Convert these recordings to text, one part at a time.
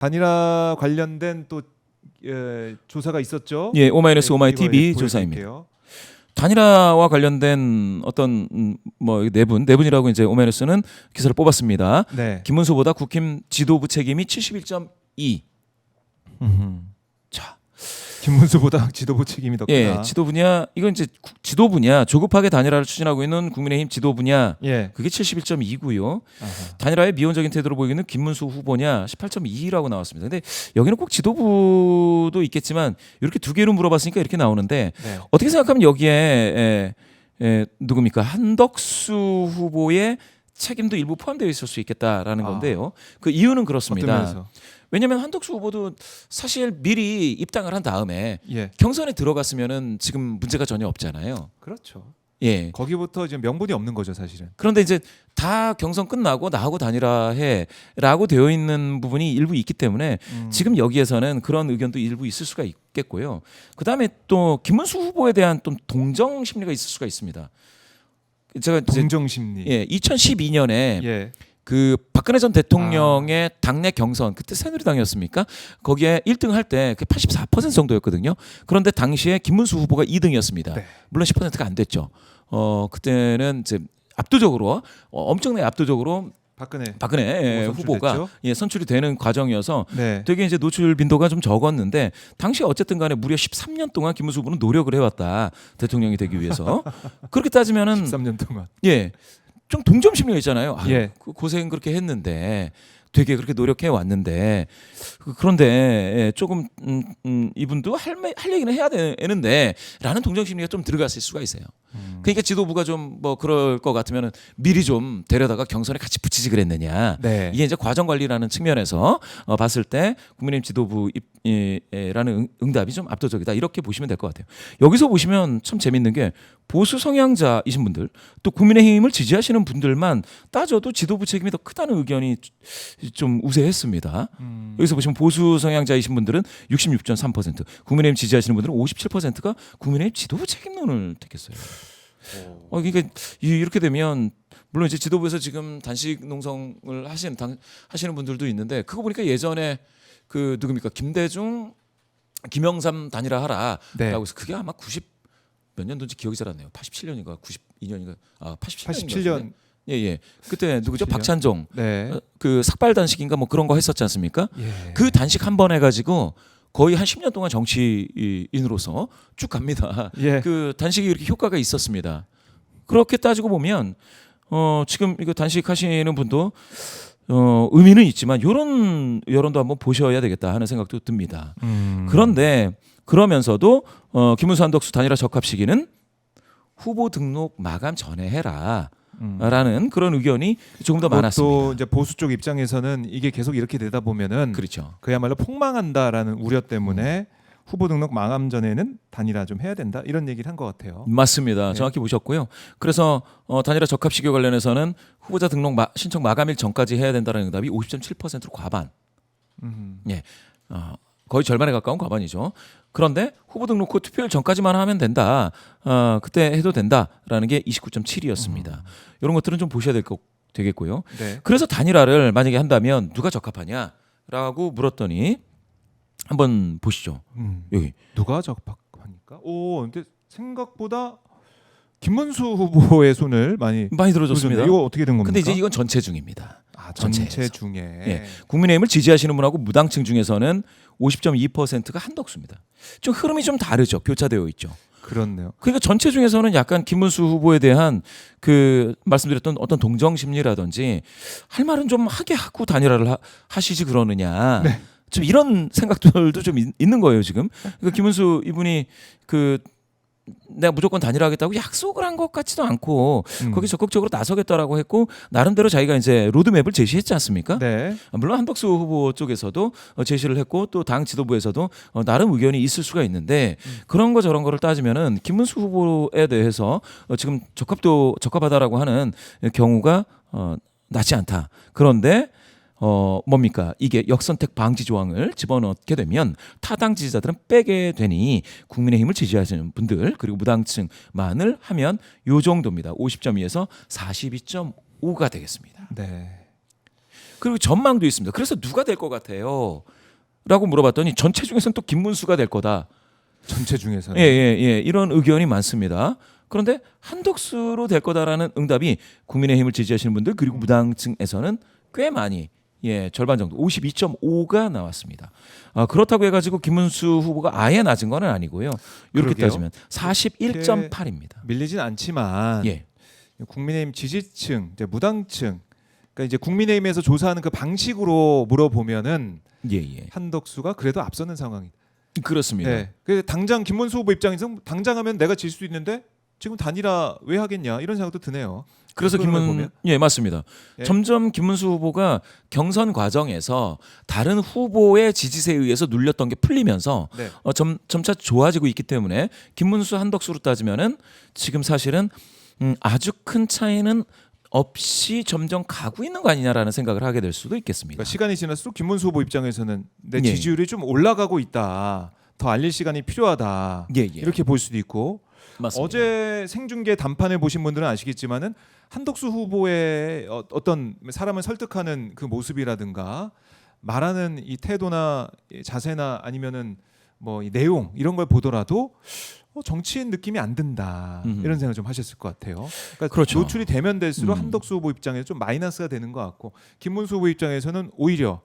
단일화 관련된 또 조사가 있었죠. 예, 오마이뉴스 네, 오마이TV 이거 조사입니다. 보여드릴게요. 단일화와 관련된 어떤 뭐 네 분이라고 이제 오마이뉴스는 기사를 뽑았습니다. 네. 김문수보다 국힘 지도부 책임이 71.2. 자, 김문수보다 지도부 책임이 더 크다. 예, 지도부냐 이건 이제 지도부냐 조급하게 단일화를 추진하고 있는 국민의힘 지도부냐 예. 그게 71.2고요. 아하. 단일화에 미온적인 태도를 보이는 김문수 후보냐 18.2라고 나왔습니다. 근데 여기는 꼭 지도부도 있겠지만 이렇게 두 개로 물어봤으니까 이렇게 나오는데 네. 어떻게 생각하면 여기에 누굽니까 한덕수 후보의 책임도 일부 포함되어 있을 수 있겠다라는 건데요. 그 이유는 그렇습니다. 어떤 면에서? 왜냐하면 한덕수 후보도 사실 미리 입당을 한 다음에 예. 경선에 들어갔으면은 지금 문제가 전혀 없잖아요. 그렇죠. 예. 거기부터 지금 명분이 없는 거죠, 사실은. 그런데 이제 다 경선 끝나고 나하고 단일화해라고 되어 있는 부분이 일부 있기 때문에 지금 여기에서는 그런 의견도 일부 있을 수가 있겠고요. 그 다음에 또 김문수 후보에 대한 또 동정 심리가 있을 수가 있습니다. 제가 이제 동정 심리. 2012년에 예. 그 박근혜 전 대통령의 당내 경선 그때 새누리당이었습니까? 거기에 1등 할 때 84% 정도였거든요. 그런데 당시에 김문수 후보가 2등이었습니다. 네. 물론 10%가 안 됐죠. 그때는 이제 압도적으로 엄청나게 압도적으로 박근혜 후보가 선출이 되는 과정이어서 네. 되게 이제 노출 빈도가 좀 적었는데 당시 어쨌든 간에 무려 13년 동안 김문수 후보는 노력을 해왔다. 대통령이 되기 위해서. 그렇게 따지면은 13년 동안. 예. 좀 동정 심리가 있잖아요. 아유, 예. 고생 그렇게 했는데 되게 그렇게 노력해 왔는데 그런데 조금 이분도 할 얘기는 해야 되는데라는 동정 심리가 좀 들어갔을 수가 있어요. 그러니까 지도부가 좀 뭐 그럴 것 같으면은 미리 좀 데려다가 경선에 같이 붙이지 그랬느냐. 네. 이게 이제 과정 관리라는 측면에서 봤을 때 국민의힘 지도부라는 응답이 좀 압도적이다 이렇게 보시면 될 것 같아요. 여기서 보시면 참 재밌는 게 보수 성향자이신 분들 또 국민의힘을 지지하시는 분들만 따져도 지도부 책임이 더 크다는 의견이 좀 우세했습니다. 여기서 보시면 보수 성향자이신 분들은 66.3%, 국민의힘 지지하시는 분들은 57%가 국민의힘 지도부 책임론을 택했어요. 그러니까 이렇게 되면 물론 이제 지도부에서 지금 단식 농성을 하시는 분들도 있는데 그거 보니까 예전에 그 누굽니까 김대중, 김영삼 단일화 하라라고 네. 해서 그게 아마 90 몇 년도인지 기억이 잘 안 나요. 87년인가 92년인가 87년. 예. 그때 누구죠? 87년? 박찬종. 네. 그 삭발 단식인가 뭐 그런 거 했었지 않습니까? 예. 그 단식 한 번 해가지고 거의 한 10년 동안 정치인으로서 쭉 갑니다. 예. 그 단식이 이렇게 효과가 있었습니다. 그렇게 따지고 보면 지금 이거 단식하시는 분도 의미는 있지만 이런 여론도 한번 보셔야 되겠다 하는 생각도 듭니다. 그런데 그러면서도 김문수 한덕수 단일화 적합 시기는 후보 등록 마감 전에 해라. 라는 그런 의견이 조금 더 많았습니다. 또 이제 보수 쪽 입장에서는 이게 계속 이렇게 되다 보면은 그렇죠. 그야말로 폭망한다라는 우려 때문에 후보 등록 마감 전에는 단일화 좀 해야 된다 이런 얘기를 한 것 같아요. 맞습니다. 네. 정확히 보셨고요. 그래서 단일화 적합 시기 관련해서는 후보자 등록 신청 마감일 전까지 해야 된다는 응답이 50.7%로 과반. 예, 거의 절반에 가까운 과반이죠. 그런데 후보 등록 후 투표일 전까지만 하면 된다. 그때 해도 된다라는 게 29.7이었습니다. 이런 것들은 좀 보셔야 되겠고요. 네. 그래서 단일화를 만약에 한다면 누가 적합하냐라고 물었더니 한번 보시죠. 여기 누가 적합하니까? 근데 생각보다 김문수 후보의 손을 많이 들어줬습니다. 이거 어떻게 된 겁니까? 근데 이제 이건 전체 중입니다. 전체 전체에서. 중에. 예. 국민의힘을 지지하시는 분하고 무당층 중에서는 50.2%가 한덕수입니다. 좀 흐름이 좀 다르죠. 교차되어 있죠. 그렇네요. 그러니까 전체 중에서는 약간 김문수 후보에 대한 그 말씀드렸던 어떤 동정 심리라든지 할 말은 좀 하게 하고 단일화를 하시지 그러느냐. 네. 좀 이런 생각들도 좀 있는 거예요 지금. 그러니까 김문수 이분이 내가 무조건 단일화하겠다고 약속을 한 것 같지도 않고 거기 적극적으로 나서겠다라고 했고 나름대로 자기가 이제 로드맵을 제시했지 않습니까? 네. 물론 한덕수 후보 쪽에서도 제시를 했고 또 당 지도부에서도 나름 의견이 있을 수가 있는데 그런 거 저런 거를 따지면은 김문수 후보에 대해서 지금 적합하다라고 하는 경우가 낮지 않다. 그런데 뭡니까? 이게 역선택 방지 조항을 집어넣게 되면 타당 지지자들은 빼게 되니 국민의힘을 지지하시는 분들 그리고 무당층만을 하면 요 정도입니다. 50.2에서 42.5가 되겠습니다. 네. 그리고 전망도 있습니다. 그래서 누가 될 것 같아요? 라고 물어봤더니 전체 중에서는 또 김문수가 될 거다. 전체 중에서는. 예. 이런 의견이 많습니다. 그런데 한덕수로 될 거다라는 응답이 국민의힘을 지지하시는 분들 그리고 무당층에서는 꽤 많이 절반 정도 52.5가 나왔습니다. 그렇다고 해가지고 김문수 후보가 아예 낮은 건 아니고요. 이렇게 그러게요. 따지면 41.8입니다. 밀리진 않지만 예. 국민의힘 지지층, 이제 무당층, 그러니까 이제 국민의힘에서 조사하는 그 방식으로 물어보면은 예. 한덕수가 그래도 앞서는 상황이. 그렇습니다. 네. 그 당장 김문수 후보 입장에서 당장 하면 내가 질 수도 있는데 지금 단일화 왜 하겠냐 이런 생각도 드네요. 그래서 맞습니다. 예. 점점 김문수 후보가 경선 과정에서 다른 후보의 지지세에 의해서 눌렸던 게 풀리면서 네. 점차 좋아지고 있기 때문에 김문수 한덕수로 따지면은 지금 사실은 아주 큰 차이는 없이 점점 가고 있는 거 아니냐라는 생각을 하게 될 수도 있겠습니다. 그러니까 시간이 지날수록 김문수 후보 입장에서는 내 예. 지지율이 좀 올라가고 있다. 더 알릴 시간이 필요하다. 예. 이렇게 볼 수도 있고. 맞습니다. 어제 생중계 단판을 보신 분들은 아시겠지만은 한덕수 후보의 어떤 사람을 설득하는 그 모습이라든가 말하는 이 태도나 자세나 아니면은 뭐 이 내용 이런 걸 보더라도 정치인 느낌이 안 든다 이런 생각 좀 하셨을 것 같아요. 그러니까 그렇죠. 노출이 되면 될수록 한덕수 후보 입장에서 좀 마이너스가 되는 것 같고 김문수 후보 입장에서는 오히려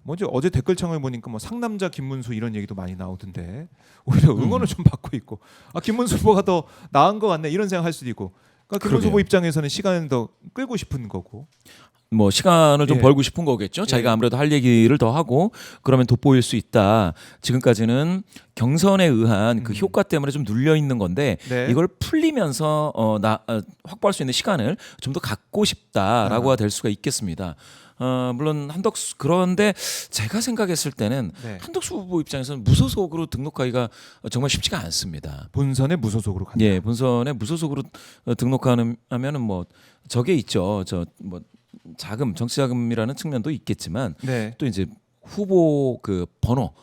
먼저 어제 댓글창을 보니까 뭐 상남자 김문수 이런 얘기도 많이 나오던데 오히려 응원을 좀 받고 있고 김문수 후보가 더 나은 것 같네 이런 생각할 수도 있고 그러니까 김문수 그러게요. 후보 입장에서는 시간을 더 끌고 싶은 거고 뭐 시간을 좀 예. 벌고 싶은 거겠죠. 자기가 예. 아무래도 할 얘기를 더 하고 그러면 돋보일 수 있다. 지금까지는 경선에 의한 그 효과 때문에 좀 눌려 있는 건데 네. 이걸 풀리면서 확보할 수 있는 시간을 좀 더 갖고 싶다라고가 될 수가 있겠습니다. 물론 한덕수 그런데 제가 생각했을 때는 네. 한덕수 후보 입장에서는 무소속으로 등록하기가 정말 쉽지가 않습니다. 본선에 무소속으로 간다. 예, 본선에 무소속으로 등록하면은 뭐 저게 있죠. 저 뭐 자금, 정치 자금이라는 측면도 있겠지만 네. 또 이제 후보 그 번호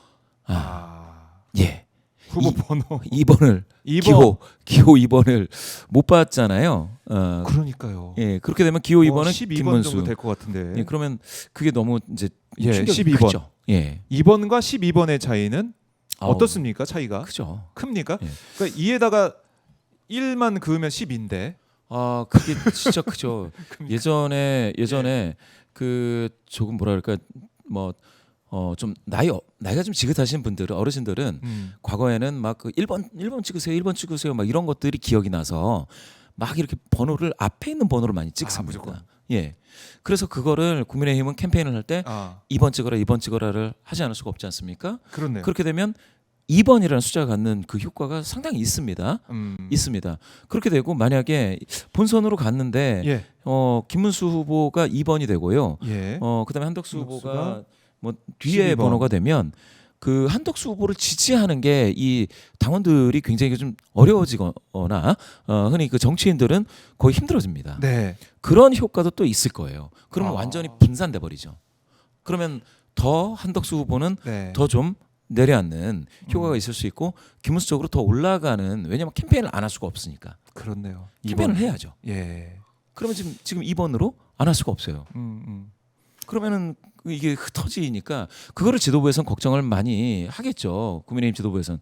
예. 후보 번호 2번을 2번. 기호 2번을 못 받잖아요. 그러니까요. 예, 그렇게 되면 기호 2번은 12번 김문수. 정도 될 것 같은데. 예, 그러면 그게 너무 이제 예, 충격이 12번. 크죠. 예. 2번과 12번의 차이는 아우, 어떻습니까? 차이가 크죠. 큽니까? 예. 그러니까 2에다가 1만 그으면 10인데. 그게 진짜 크죠. 예전에 그 조금 뭐라 그럴까 좀 나이가 좀 지긋하신 분들은 어르신들은 과거에는 막 그 1번 찍으세요 막 이런 것들이 기억이 나서 막 이렇게 번호를 앞에 있는 번호를 많이 찍습니다. 무조건. 예. 그래서 그거를 국민의힘은 캠페인을 할 때 2번 찍어라를 하지 않을 수가 없지 않습니까? 그렇네요. 그렇게 되면 2번이라는 숫자가 갖는 그 효과가 상당히 있습니다. 있습니다. 그렇게 되고 만약에 본선으로 갔는데 예. 김문수 후보가 2번이 되고요. 예. 그다음에 한덕수 한덕수가 후보가 뭐 뒤에 12번. 번호가 되면 그 한덕수 후보를 지지하는 게 이 당원들이 굉장히 좀 어려워지거나 흔히 그 정치인들은 거의 힘들어집니다. 네. 그런 효과도 또 있을 거예요. 그러면 아. 완전히 분산돼 버리죠. 그러면 더 한덕수 후보는 네. 더 좀 내려앉는 효과가 있을 수 있고 김문수 쪽으로 더 올라가는 왜냐하면 캠페인을 안 할 수가 없으니까 그렇네요. 캠페인을 2번. 해야죠. 예. 그러면 지금 2번으로 안 할 수가 없어요. 음. 그러면은 이게 흩어지니까 그거를 지도부에서는 걱정을 많이 하겠죠. 국민의힘 지도부에서는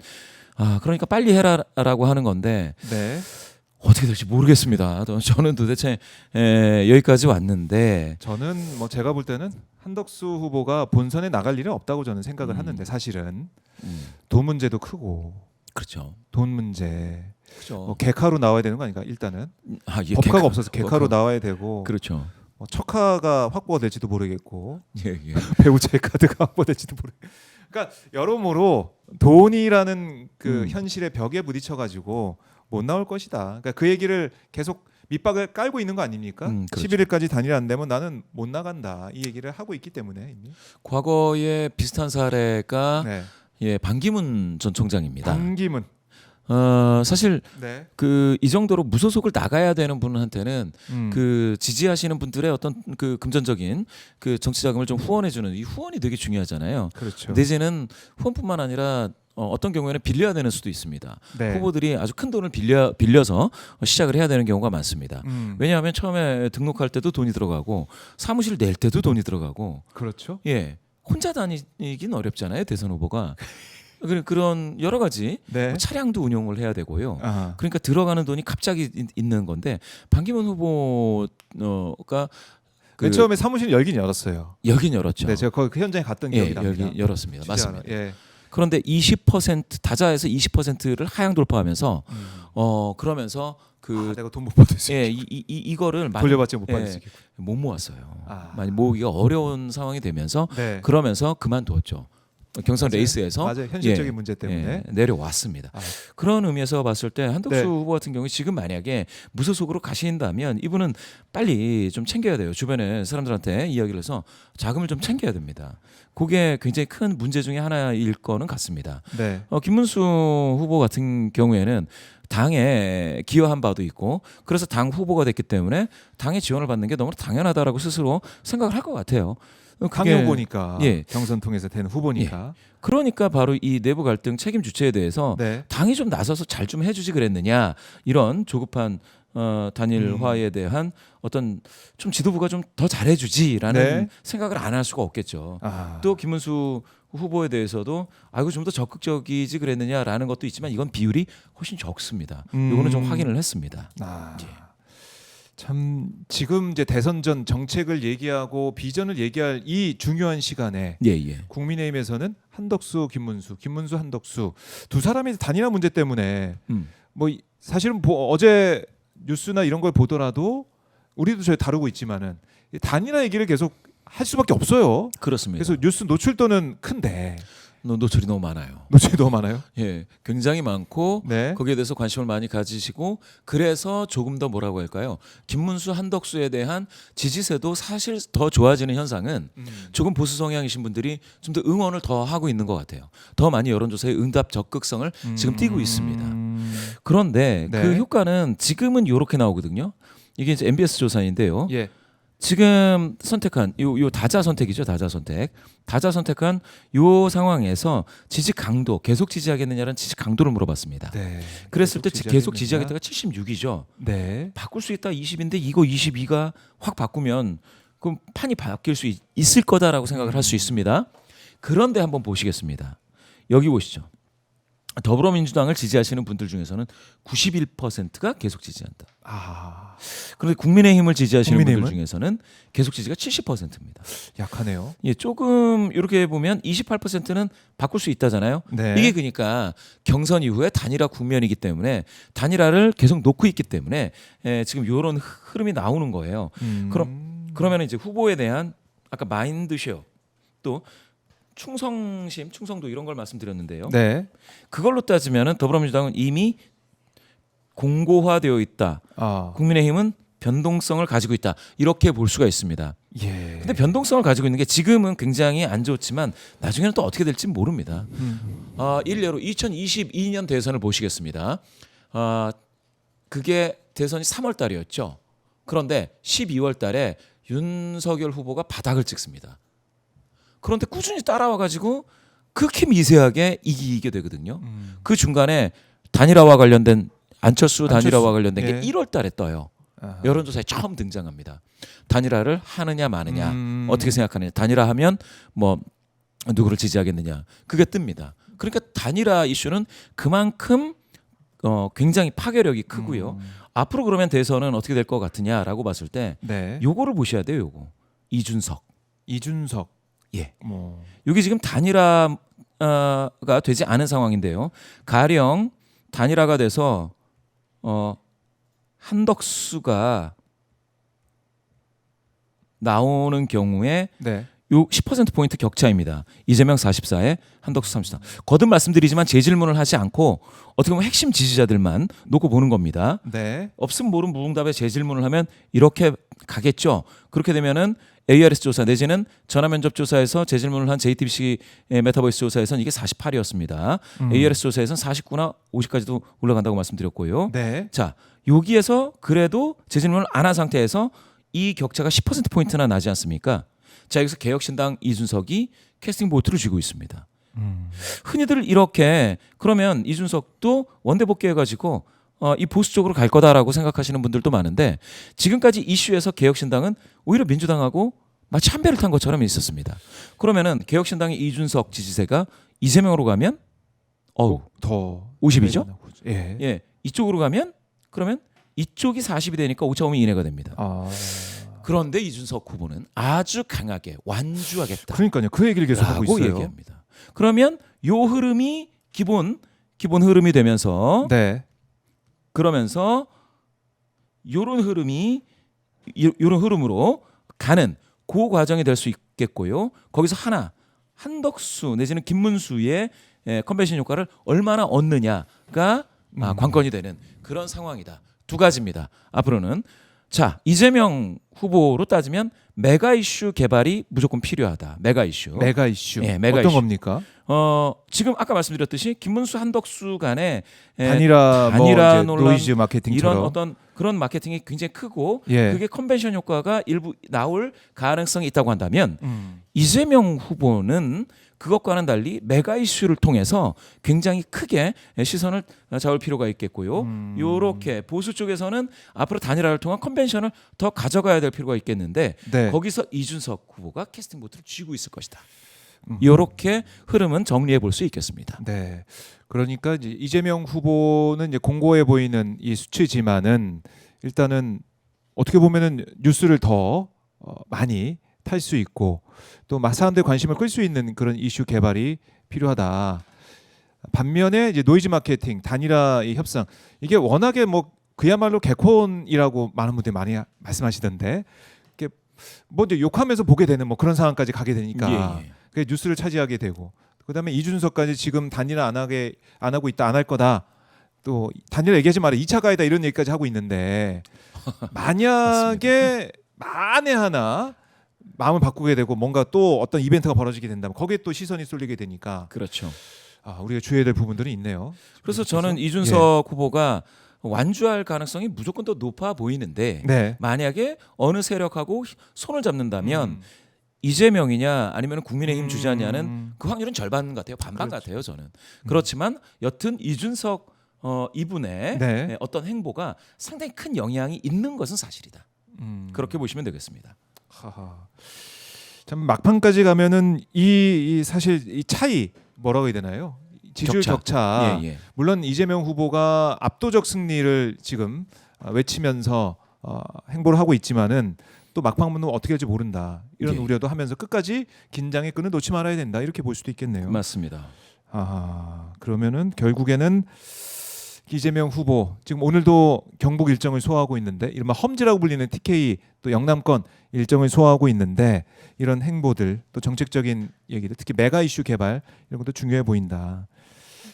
그러니까 빨리 해라라고 하는 건데 네. 어떻게 될지 모르겠습니다. 저는 도대체 여기까지 왔는데 저는 뭐 제가 볼 때는 한덕수 후보가 본선에 나갈 일은 없다고 저는 생각을 하는데 사실은 돈 문제도 크고 그렇죠. 돈 문제 그렇죠. 뭐 개카로 나와야 되는 거 아닌가 일단은 예, 법카가 없어서 개카로 나와야 되고 그렇죠. 뭐 척카가 확보가 될지도 모르겠고 예. 배우자의 카드가 확보될지도 모르겠고 그러니까 여러모로 돈이라는 그 현실의 벽에 부딪혀 가지고 못 나올 것이다. 그러니까 그 얘기를 계속 밑박을 깔고 있는 거 아닙니까? 그렇죠. 11일까지 단일 안 되면 나는 못 나간다. 이 얘기를 하고 있기 때문에 이미. 과거에 비슷한 사례가 네. 반기문 전 총장입니다. 반기문. 사실 네. 그 이 정도로 무소속을 나가야 되는 분한테는 그 지지하시는 분들의 어떤 그 금전적인 그 정치 자금을 좀 후원해주는 이 후원이 되게 중요하잖아요. 그렇죠. 내지는 후원뿐만 아니라 어떤 경우에는 빌려야 되는 수도 있습니다. 네. 후보들이 아주 큰 돈을 빌려서 시작을 해야 되는 경우가 많습니다. 왜냐하면 처음에 등록할 때도 돈이 들어가고 사무실 낼 때도 돈이 들어가고 그렇죠. 예 혼자 다니긴 어렵잖아요 대선 후보가. 그런 여러 가지 네. 뭐 차량도 운용을 해야 되고요. 아하. 그러니까 들어가는 돈이 갑자기 있는 건데 반기문 후보가 맨 처음에 사무실 열긴 열었어요. 여긴 열었죠. 네, 제가 거기 그 현장에 갔던 예, 기억이 납니다. 여기 열었습니다. 취재하러. 맞습니다. 예. 그런데 20% 다자에서 20%를 하향 돌파하면서 그러면서 그 내가 돈 못 받을 수 예, 이거를 많이 돌려받지 못 받을 예, 수 있겠고. 못 모았어요. 아. 많이 모으기가 어려운 상황이 되면서 네. 그러면서 그만두었죠. 경선 맞아요. 레이스에서 맞아요. 현실적인 예, 문제 때문에. 예, 내려왔습니다. 아. 그런 의미에서 봤을 때 한덕수 네. 후보 같은 경우에 지금 만약에 무소속으로 가신다면 이분은 빨리 좀 챙겨야 돼요. 주변에 사람들한테 이야기를 해서 자금을 좀 챙겨야 됩니다. 그게 굉장히 큰 문제 중에 하나일 거는 같습니다. 네. 김문수 후보 같은 경우에는 당에 기여한 바도 있고 그래서 당 후보가 됐기 때문에 당의 지원을 받는 게 너무 당연하다라고 스스로 생각을 할 것 같아요. 당 그게- 후보니까 예. 경선 통해서 된 후보니까. 그러니까 바로 이 내부 갈등 책임 주체에 대해서 네. 당이 좀 나서서 잘 좀 해주지 그랬느냐 이런 조급한 단일화에 대한 어떤 좀 지도부가 좀 더 잘해주지라는 네. 생각을 안 할 수가 없겠죠. 아. 또 김문수 후보에 대해서도 아이고 좀 더 적극적이지 그랬느냐라는 것도 있지만 이건 비율이 훨씬 적습니다. 이거는 좀 확인을 했습니다. 아. 예. 참 지금 이제 대선 전 정책을 얘기하고 비전을 얘기할 이 중요한 시간에 예. 국민의힘에서는 한덕수, 김문수, 한덕수 두 사람의 단일화 문제 때문에 뭐 사실은 어제 뉴스나 이런 걸 보더라도 우리도 저희 다루고 있지만은 이 단일화 얘기를 계속 할 수밖에 없어요. 그렇습니다. 그래서 뉴스 노출도는 큰데 노출이 너무 많아요. 노출이 너무 많아요. 예, 굉장히 많고 네. 거기에 대해서 관심을 많이 가지시고 그래서 조금 더 뭐라고 할까요? 김문수, 한덕수에 대한 지지세도 사실 더 좋아지는 현상은 조금 보수 성향이신 분들이 좀 더 응원을 더 하고 있는 것 같아요. 더 많이 여론조사의 응답 적극성을 지금 띄고 있습니다. 그런데 네. 그 효과는 지금은 이렇게 나오거든요. 이게 이제 MBS 조사인데요. 예. 지금 선택한 요 다자 선택이죠. 다자 선택한 요 상황에서 지지 강도 계속 지지하겠느냐라는 지지 강도를 물어봤습니다. 네. 그랬을 때 계속 지지하겠느냐? 지지하겠다가 76이죠. 네. 바꿀 수 있다 20인데 이거 22가 확 바꾸면 그럼 판이 바뀔 수 있을 거다라고 생각을 할 수 있습니다. 그런데 한번 보시겠습니다. 여기 보시죠. 더불어민주당을 지지하시는 분들 중에서는 91%가 계속 지지한다. 아, 그런데 국민의힘을 지지하시는 국민의힘은? 분들 중에서는 계속 지지가 70%입니다. 약하네요. 예, 조금 이렇게 보면 28%는 바꿀 수 있다잖아요. 네. 이게 그러니까 경선 이후에 단일화 국면이기 때문에 단일화를 계속 놓고 있기 때문에 지금 이런 흐름이 나오는 거예요. 그러면 이제 후보에 대한 아까 마인드쉐어 또 충성도 이런 걸 말씀드렸는데요. 네. 그걸로 따지면은 더불어민주당은 이미 공고화되어 있다. 아, 국민의힘은 변동성을 가지고 있다. 이렇게 볼 수가 있습니다. 예. 근데 변동성을 가지고 있는 게 지금은 굉장히 안 좋지만 나중에는 또 어떻게 될지 모릅니다. 일례로 2022년 대선을 보시겠습니다. 그게 대선이 3월 달이었죠. 그런데 12월 달에 윤석열 후보가 바닥을 찍습니다. 그런데 꾸준히 따라와 가지고 극히 미세하게 이기게 되거든요. 그 중간에 단일화와 관련된 안철수 단일화와 관련된 게 예. 1월 달에 떠요. 아하. 여론조사에 처음 등장합니다. 단일화를 하느냐 마느냐 어떻게 생각하느냐 단일화하면 뭐 누구를 지지하겠느냐 그게 뜹니다. 그러니까 단일화 이슈는 그만큼 굉장히 파괴력이 크고요. 앞으로 그러면 대선은 어떻게 될 것 같으냐라고 봤을 때 네. 요거를 보셔야 돼요. 요거 이준석. 예. 뭐. 여기 지금 단일화가 되지 않은 상황인데요. 가령 단일화가 돼서 한덕수가 나오는 경우에 네. 요 10%포인트 격차입니다. 이재명 44에 한덕수 34. 거듭 말씀드리지만 제 질문을 하지 않고 어떻게 보면 핵심 지지자들만 놓고 보는 겁니다. 네. 없음 모름 무응답에 제 질문을 하면 이렇게 가겠죠. 그렇게 되면은 ARS 조사 내지는 전화 면접 조사에서 제 질문을 한 JTBC 메타보이스 조사에서는 이게 48이었습니다. ARS 조사에서는 49나 50까지도 올라간다고 말씀드렸고요. 네. 자, 여기에서 그래도 제 질문을 안 한 상태에서 이 격차가 10%포인트나 나지 않습니까? 자, 여기서 개혁신당 이준석이 캐스팅 보트를 쥐고 있습니다. 흔히들 이렇게 그러면 이준석도 원내 복귀해가지고 이 보수 쪽으로 갈 거다라고 생각하시는 분들도 많은데 지금까지 이슈에서 개혁신당은 오히려 민주당하고 마치 한 배를 탄 것처럼 있었습니다. 그러면은 개혁신당의 이준석 지지세가 이재명으로 가면 더 50이죠? 예. 예, 이쪽으로 가면 그러면 이쪽이 40이 되니까 오차범위 이내가 됩니다. 그런데 이준석 후보는 아주 강하게 완주하겠다. 그러니까요. 그 얘기를 계속 하고 라고 있어요. 얘기합니다. 그러면 요 흐름이 기본 흐름이 되면서 네. 그러면서 요런 흐름으로 가는 그 과정이 될 수 있겠고요. 거기서 한덕수 내지는 김문수의 컨벤션 효과를 얼마나 얻느냐가 관건이 되는 그런 상황이다. 두 가지입니다. 앞으로는 자 이재명 후보로 따지면 메가 이슈 개발이 무조건 필요하다. 메가 이슈. 메가 이슈. 예, 메가 어떤 이슈. 겁니까? 지금 아까 말씀드렸듯이 김문수 한덕수 간의 단일화 단일화 뭐 논란, 노이즈 마케팅처럼 이런 어떤 그런 마케팅이 굉장히 크고 예. 그게 컨벤션 효과가 일부 나올 가능성이 있다고 한다면 음. 이재명 후보는 그것과는 달리 메가 이슈를 통해서 굉장히 크게 시선을 잡을 필요가 있겠고요. 요렇게 보수 쪽에서는 앞으로 단일화를 통한 컨벤션을 더 가져가야 될 필요가 있겠는데 네. 거기서 이준석 후보가 캐스팅 보트를 쥐고 있을 것이다. 이렇게 흐름은 정리해 볼 수 있겠습니다. 네. 그러니까 이제 이재명 후보는 이제 공고해 보이는 이 수치지만은 일단은 어떻게 보면은 뉴스를 더 많이 탈 수 있고 또 사람들 관심을 끌 수 있는 그런 이슈 개발이 필요하다. 반면에 이제 노이즈 마케팅, 단일화의 협상 이게 워낙에 뭐 그야말로 개콘이라고 많은 분들이 많이 말씀하시던데 이게 뭐 이제 욕하면서 보게 되는 뭐 그런 상황까지 가게 되니까 예. 그게 뉴스를 차지하게 되고 그다음에 이준석까지 지금 단일화 안 하고 있다 안 할 거다. 또 단일화 얘기하지 마라 2차 가이다 이런 얘기까지 하고 있는데 만약에 만에 하나 마음을 바꾸게 되고 뭔가 또 어떤 이벤트가 벌어지게 된다면 거기에 또 시선이 쏠리게 되니까 그렇죠. 우리가 주의해야 될 부분들이 있네요. 그래서 저는 이준석 후보가 완주할 가능성이 무조건 더 높아 보이는데 네. 만약에 어느 세력하고 손을 잡는다면 이재명이냐 아니면 국민의힘 주자냐는 그 확률은 절반 같아요. 반반 그렇죠. 같아요. 저는. 그렇지만 여튼 이준석 이분의 네. 어떤 행보가 상당히 큰 영향이 있는 것은 사실이다. 그렇게 보시면 되겠습니다. 하하. 참 막판까지 가면은 이 사실 이 차이 뭐라고 해야 되나요? 지지율 격차. 예. 물론 이재명 후보가 압도적 승리를 지금 외치면서 행보를 하고 있지만은 또 막판은 어떻게 할지 모른다. 이런 예. 우려도 하면서 끝까지 긴장의 끈을 놓지 말아야 된다. 이렇게 볼 수도 있겠네요. 맞습니다. 그러면은 결국에는 이재명 후보 지금 오늘도 경북 일정을 소화하고 있는데 이른바 험지라고 불리는 TK 또 영남권 일정을 소화하고 있는데 이런 행보들 또 정책적인 얘기들 특히 메가 이슈 개발 이런 것도 중요해 보인다.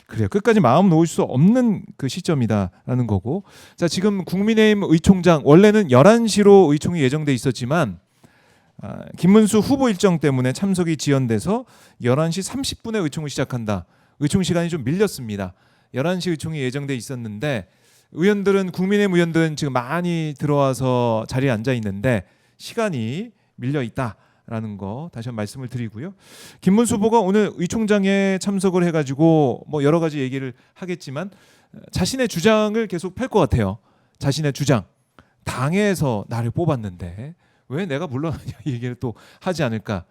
그래요. 끝까지 마음 놓을 수 없는 그 시점이다라는 거고. 자, 지금 국민의힘 의총장 원래는 11시로 의총이 예정돼 있었지만 김문수 후보 일정 때문에 참석이 지연돼서 11시 30분에 의총을 시작한다. 의총 시간이 좀 밀렸습니다. 11시 의총이 예정돼 있었는데 의원들은 국민의힘 의원들은 지금 많이 들어와서 자리에 앉아 있는데 시간이 밀려 있다라는 거 다시 한번 말씀을 드리고요. 김문수 후보가 오늘 의총장에 참석을 해가지고 뭐 여러 가지 얘기를 하겠지만 자신의 주장을 계속 펼 것 같아요. 자신의 주장. 당에서 나를 뽑았는데 왜 내가 물러나냐 이 얘기를 또 하지 않을까.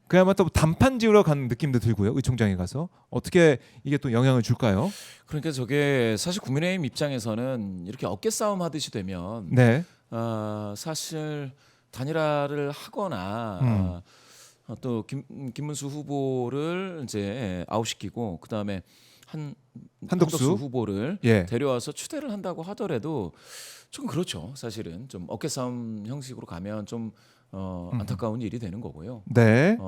그야말로 또 단판 지으러 가는 느낌도 들고요. 의총장에 가서 어떻게 이게 또 영향을 줄까요? 그러니까 저게 사실 국민의힘 입장에서는 이렇게 어깨 싸움 하듯이 되면 네. 사실 단일화를 하거나 또 김문수 후보를 이제 아웃시키고 그 다음에 한덕수 후보를 예. 데려와서 추대를 한다고 하더라도 좀 그렇죠. 사실은 좀 어깨 싸움 형식으로 가면 좀 안타까운 일이 되는 거고요. 네.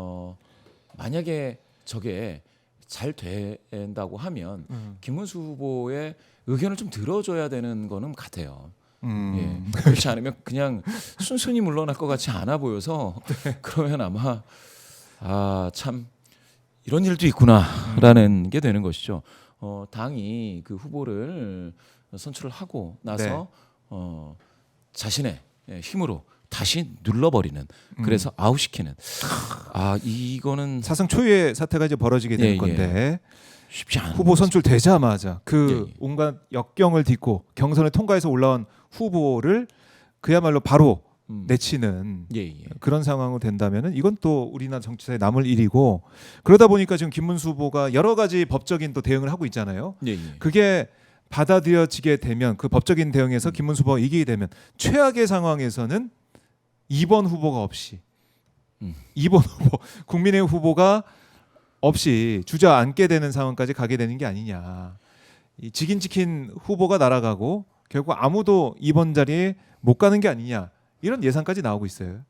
만약에 저게 잘 된다고 하면 김문수 후보의 의견을 좀 들어줘야 되는 거는 같아요. 예. 그렇지 않으면 그냥 순순히 물러날 것 같지 않아 보여서 그러면 아마 참 이런 일도 있구나라는 게 되는 것이죠. 당이 그 후보를 선출을 하고 나서 자신의 힘으로 다시 눌러버리는 그래서 아웃시키는 이거는 사상 초유의 사태가 이제 벌어지게 될 예, 건데 쉽지 않은 후보 거죠. 선출되자마자 그 예, 예. 온갖 역경을 딛고 경선을 통과해서 올라온 후보를 그야말로 바로 내치는 예, 예. 그런 상황으로 된다면은 이건 또 우리나라 정치사에 남을 일이고 그러다 보니까 지금 김문수 후보가 여러 가지 법적인 또 대응을 하고 있잖아요. 예, 예. 그게 받아들여지게 되면 그 법적인 대응에서 김문수 후보가 이기게 되면 최악의 상황에서는 2번 후보가 없이 2번 후보 국민의힘 후보가 없이 주저앉게 되는 상황까지 가게 되는 게 아니냐. 이 직인 지킨 후보가 날아가고 결국 아무도 2번 자리에 못 가는 게 아니냐. 이런 예상까지 나오고 있어요.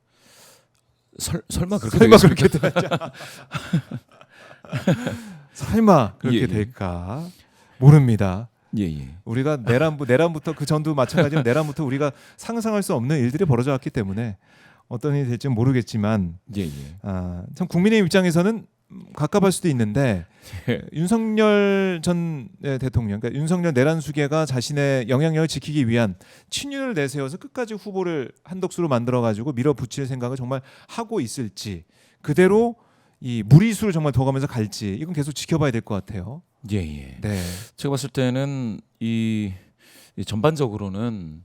설마 그렇게 설마 되겠습니까? 그렇게 될까? 설마 그렇게 예, 예. 될까? 모릅니다. 예, 예. 우리가 내란부터 그 전도 마찬가지로 내란부터 우리가 상상할 수 없는 일들이 벌어져 왔기 때문에 어떤 일이 될지는 모르겠지만 예, 예. 참 국민의 입장에서는 갑갑할 수도 있는데 윤석열 전 대통령, 그러니까 윤석열 내란 수계가 자신의 영향력을 지키기 위한 친윤을 내세워서 끝까지 후보를 한덕수로 만들어 가지고 밀어붙일 생각을 정말 하고 있을지 그대로 이 무리수를 정말 둬가면서 갈지 이건 계속 지켜봐야 될 것 같아요. 예, 예. 네. 제가 봤을 때는 이 전반적으로는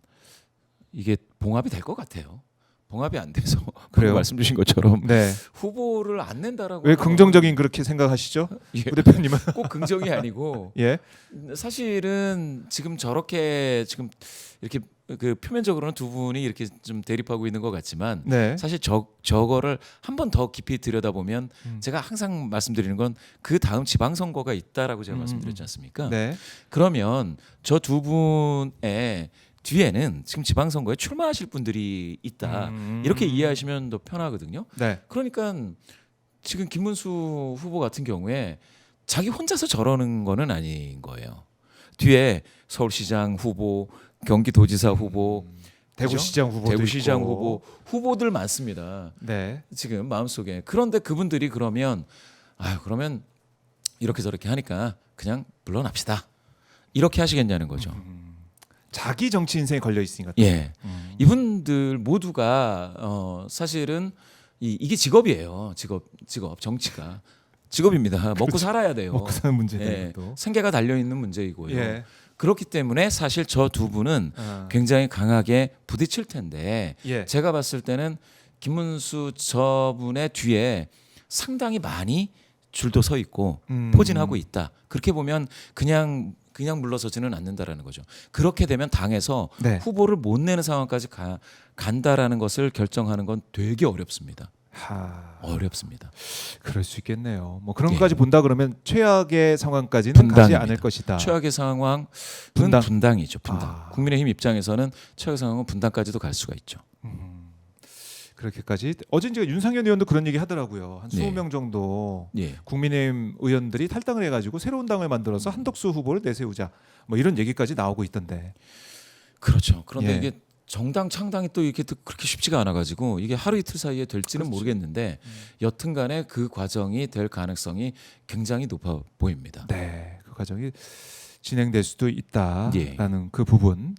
이게 봉합이 될 것 같아요. 봉합이 안 돼서 그래요? 말씀 주신 것처럼 네. 후보를 안 낸다라고 왜 하면 긍정적인 그렇게 생각하시죠? 예, 부 대표님은 꼭 긍정이 아니고 예. 사실은 지금 저렇게 지금 이렇게 그 표면적으로는 두 분이 이렇게 좀 대립하고 있는 것 같지만 네. 사실 저거를 한 번 더 깊이 들여다보면 제가 항상 말씀드리는 건 그 다음 지방선거가 있다라고 제가 말씀드렸지 않습니까? 네. 그러면 저 두 분의 뒤에는 지금 지방선거에 출마하실 분들이 있다. 이렇게 이해하시면 더 편하거든요. 네. 그러니까 지금 김문수 후보 같은 경우에 자기 혼자서 저러는 거는 아닌 거예요. 뒤에 서울시장 후보, 경기도지사 후보, 대구시장 후보도 대구시장 있고. 후보들 많습니다. 네. 지금 마음속에. 그런데 그분들이 그러면 그러면 이렇게 저렇게 하니까 그냥 물러납시다. 이렇게 하시겠냐는 거죠. 자기 정치 인생에 걸려 있으니까. 예. 이분들 모두가 사실은 이게 직업이에요. 직업 정치가 직업입니다. 먹고 살아야 돼요. 먹고 사는 문제다 예. 이것도. 생계가 달려 있는 문제이고요. 예. 그렇기 때문에 사실 저 두 분은 굉장히 강하게 부딪힐 텐데 예. 제가 봤을 때는 김문수 저분의 뒤에 상당히 많이 줄도 서 있고 포진하고 있다. 그렇게 보면 그냥 물러서지는 않는다라는 거죠. 그렇게 되면 당에서 네. 후보를 못 내는 상황까지 간다라는 것을 결정하는 건 되게 어렵습니다. 어렵습니다. 그럴 수 있겠네요. 뭐 그런 예. 것까지 본다 그러면 최악의 상황까지는 가지 분당입니다. 않을 것이다. 최악의 상황은 분당. 분당이죠. 분당. 국민의힘 입장에서는 최악의 상황은 분당까지도 갈 수가 있죠. 그렇게까지 어제 제가 윤상현 의원도 그런 얘기 하더라고요. 한 네. 20명 정도 예. 국민의힘 의원들이 탈당을 해가지고 새로운 당을 만들어서 한덕수 후보를 내세우자. 뭐 이런 얘기까지 나오고 있던데. 그렇죠. 그런데 예. 이게 정당 창당이 또 이렇게 또 그렇게 쉽지가 않아가지고 이게 하루 이틀 사이에 될지는 그렇죠. 모르겠는데 여튼간에 그 과정이 될 가능성이 굉장히 높아 보입니다. 네, 그 과정이 진행될 수도 있다라는 예. 그 부분.